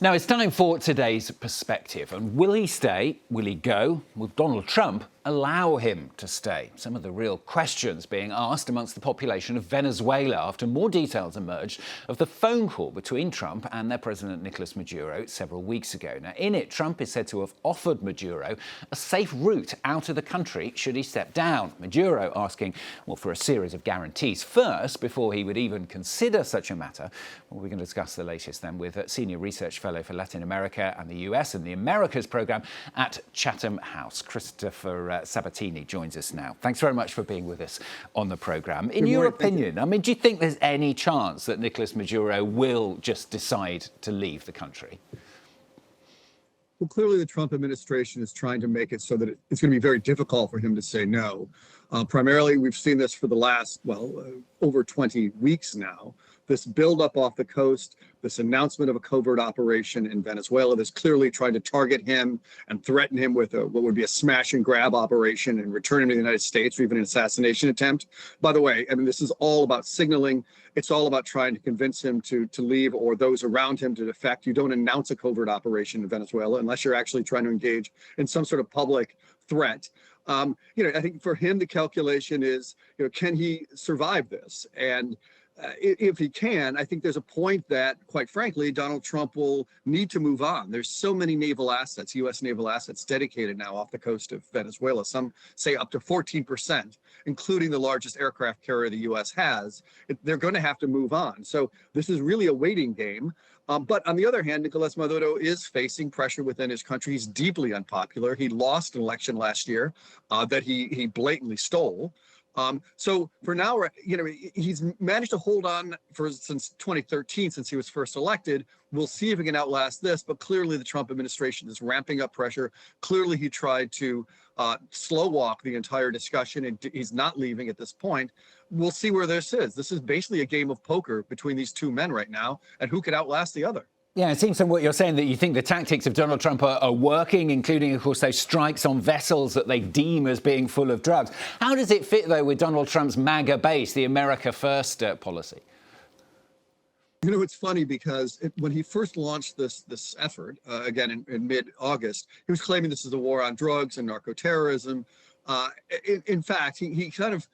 Now, it's time for today's perspective. And will he stay? Will he go? Will Donald Trump allow him to stay? Some of the real questions being asked amongst the population of Venezuela after more details emerged of the phone call between Trump and their president Nicolas Maduro several weeks ago. Now, in it, Trump is said to have offered Maduro a safe route out of the country should he step down. Maduro asking, well, for a series of guarantees first before he would even consider such a matter. Well, we're going to discuss the latest then with Senior Research Fellow for Latin America and the US and the Americas programme at Chatham House, Christopher Sabatini joins us now. Thanks very much for being with us on the programme. In your opinion, I mean, do you think there's any chance that Nicolas Maduro will just decide to leave the country? Well, clearly the Trump administration is trying to make it so that it's going to be very difficult for him to say no. Primarily, we've seen this for the last, over 20 weeks now. This buildup off the coast, this announcement of a covert operation in Venezuela that's clearly trying to target him and threaten him with what would be a smash and grab operation and return him to the United States or even an assassination attempt. By the way, I mean, this is all about signaling. It's all about trying to convince him to leave or those around him to defect. You don't announce a covert operation in Venezuela unless you're actually trying to engage in some sort of public threat. I think for him, the calculation is, can he survive this? And if he can, I think there's a point that, quite frankly, Donald Trump will need to move on. There's so many naval assets, U.S. naval assets dedicated now off the coast of Venezuela. Some say up to 14%, including the largest aircraft carrier the U.S. has. They're going to have to move on. So this is really a waiting game. But on the other hand, Nicolas Maduro is facing pressure within his country. He's deeply unpopular. He lost an election last year that he blatantly stole. So for now, he's managed to hold on since 2013, since he was first elected. We'll see if he can outlast this, but clearly the Trump administration is ramping up pressure. Clearly he tried to slow walk the entire discussion, and he's not leaving at this point. We'll see where this is. This is basically a game of poker between these two men right now, and who could outlast the other. Yeah, it seems from what you're saying that you think the tactics of Donald Trump are working, including, of course, those strikes on vessels that they deem as being full of drugs. How does it fit, though, with Donald Trump's MAGA base, the America First policy? It's funny because when he first launched this effort, again, in mid-August, he was claiming this is a war on drugs and narco-terrorism. In fact, he kind of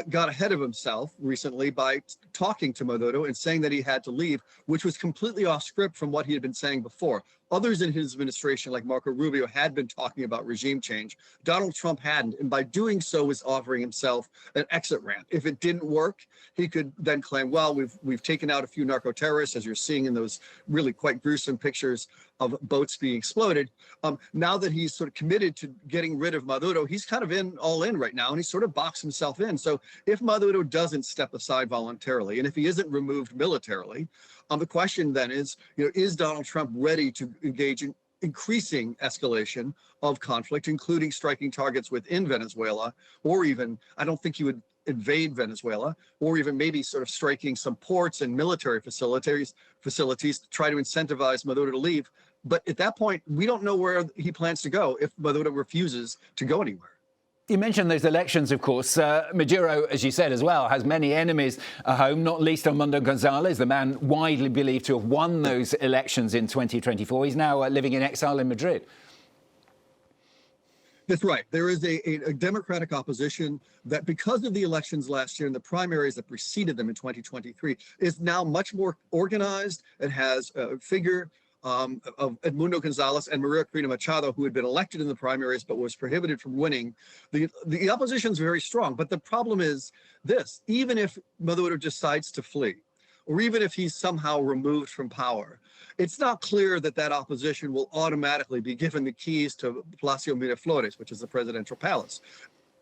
got ahead of himself recently by talking to Maduro and saying that he had to leave, which was completely off script from what he had been saying before. Others in his administration, like Marco Rubio, had been talking about regime change. Donald Trump hadn't, and by doing so was offering himself an exit ramp. If it didn't work, he could then claim, well, we've taken out a few narco-terrorists, as you're seeing in those really quite gruesome pictures of boats being exploded. Now that he's sort of committed to getting rid of Maduro, he's kind of all in right now, and he's sort of boxed himself in. So if Maduro doesn't step aside voluntarily, and if he isn't removed militarily, the question then is Donald Trump ready to engage in increasing escalation of conflict, including striking targets within Venezuela, or even, I don't think he would invade Venezuela, or even maybe sort of striking some ports and military facilities to try to incentivize Maduro to leave. But at that point, we don't know where he plans to go if Maduro refuses to go anywhere. You mentioned those elections, of course. Maduro, as you said as well, has many enemies at home, not least Armando Gonzalez, the man widely believed to have won those elections in 2024. He's now living in exile in Madrid. That's right. There is a Democratic opposition that, because of the elections last year and the primaries that preceded them in 2023, is now much more organized. It has a figure of Edmundo Gonzalez and Maria Corina Machado, who had been elected in the primaries but was prohibited from winning. The opposition is very strong, but the problem is this: even if Maduro decides to flee, or even if he's somehow removed from power, it's not clear that that opposition will automatically be given the keys to Palacio Miraflores, which is the presidential palace.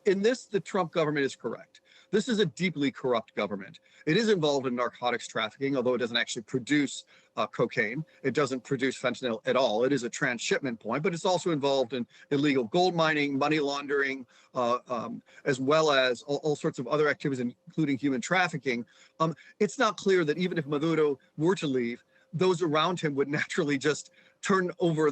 In this, the Trump government is correct. This is a deeply corrupt government. It is involved in narcotics trafficking, although it doesn't actually produce cocaine. It doesn't produce fentanyl at all. It is a transshipment point, but it's also involved in illegal gold mining, money laundering, as well as all sorts of other activities, including human trafficking. It's not clear that even if Maduro were to leave, those around him would naturally just turn over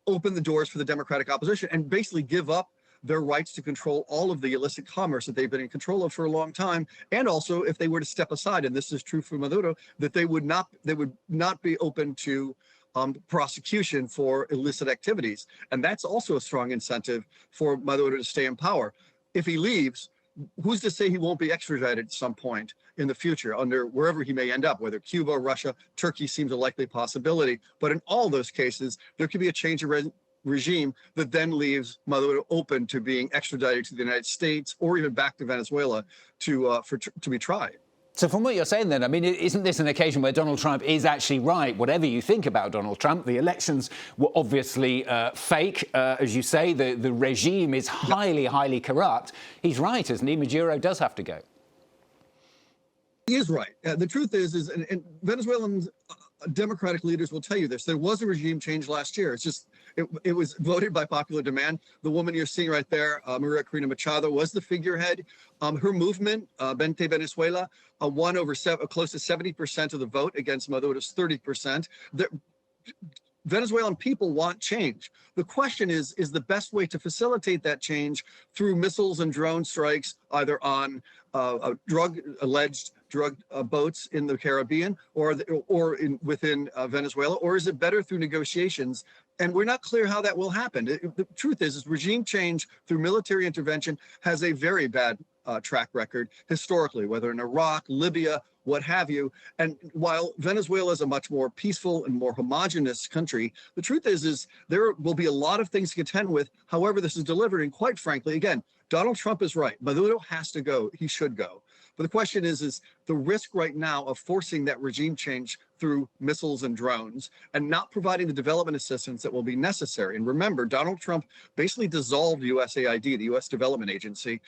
open the doors for the Democratic opposition and basically give up their rights to control all of the illicit commerce that they've been in control of for a long time. And also, if they were to step aside, and this is true for Maduro, that they would not be open to prosecution for illicit activities. And that's also a strong incentive for Maduro to stay in power. If he leaves, who's to say he won't be extradited at some point in the future under wherever he may end up, whether Cuba, Russia, Turkey seems a likely possibility. But in all those cases, there could be a change of regime that then leaves Maduro open to being extradited to the United States or even back to Venezuela to be tried. So from what you're saying then, I mean, isn't this an occasion where Donald Trump is actually right? Whatever you think about Donald Trump, the elections were obviously fake. As you say, the regime is highly corrupt. He's right, isn't he? Maduro does have to go. He is right. The truth is and Venezuelan Democratic leaders will tell you this. There was a regime change last year. It's just it was voted by popular demand. The woman you're seeing right there, Maria Corina Machado, was the figurehead. Her movement, Vente Venezuela, won over close to 70% of the vote against Maduro's 30%. Venezuelan people want change. The question is the best way to facilitate that change through missiles and drone strikes, either on alleged drug boats in the Caribbean or within Venezuela, or is it better through negotiations? And we're not clear how that will happen. The truth is regime change through military intervention has a very bad track record historically, whether in Iraq, Libya, what have you. And while Venezuela is a much more peaceful and more homogenous country, the truth is there will be a lot of things to contend with. However, this is delivered. And quite frankly, again, Donald Trump is right. Maduro has to go. He should go. But the question is the risk right now of forcing that regime change through missiles and drones and not providing the development assistance that will be necessary. And remember, Donald Trump basically dissolved USAID, the U.S. Development Agency.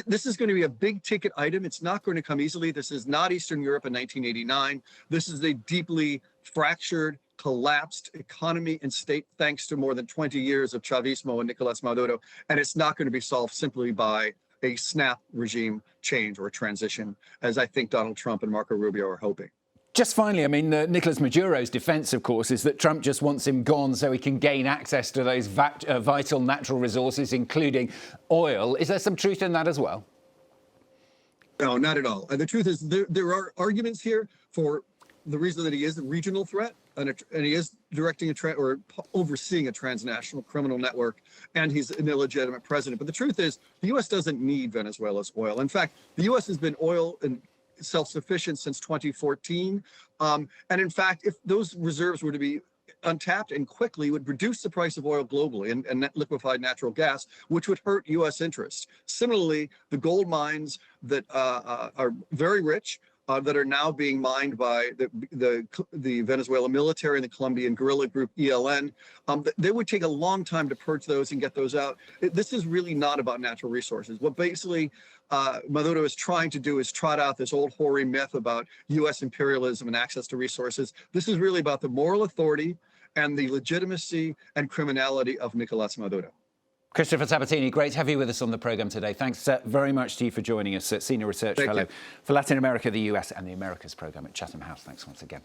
This is going to be a big ticket item. It's not going to come easily. This is not Eastern Europe in 1989. This is a deeply fractured, collapsed economy and state thanks to more than 20 years of Chavismo and Nicolas Maduro. And it's not going to be solved simply by a snap regime change or transition, as I think Donald Trump and Marco Rubio are hoping. Just finally, I mean, Nicolas Maduro's defence, of course, is that Trump just wants him gone so he can gain access to those vital natural resources, including oil. Is there some truth in that as well? No, not at all. And the truth is there are arguments here for the reason that he is a regional threat and he is directing or overseeing a transnational criminal network, and he's an illegitimate president. But the truth is the U.S. doesn't need Venezuela's oil. In fact, the U.S. has been oil and self-sufficient since 2014. And in fact, if those reserves were to be untapped and quickly, would reduce the price of oil globally and liquefied natural gas, which would hurt U.S. interests. Similarly, the gold mines that are very rich, that are now being mined by the Venezuelan military and the Colombian guerrilla group ELN. They would take a long time to purge those and get those out. This is really not about natural resources. What basically Maduro is trying to do is trot out this old hoary myth about U.S. imperialism and access to resources. This is really about the moral authority and the legitimacy and criminality of Nicolas Maduro. Christopher Sabatini, great to have you with us on the programme today. Thanks very much to you for joining us, Senior Research Fellow for Latin America, the US and the Americas programme at Chatham House. Thanks once again.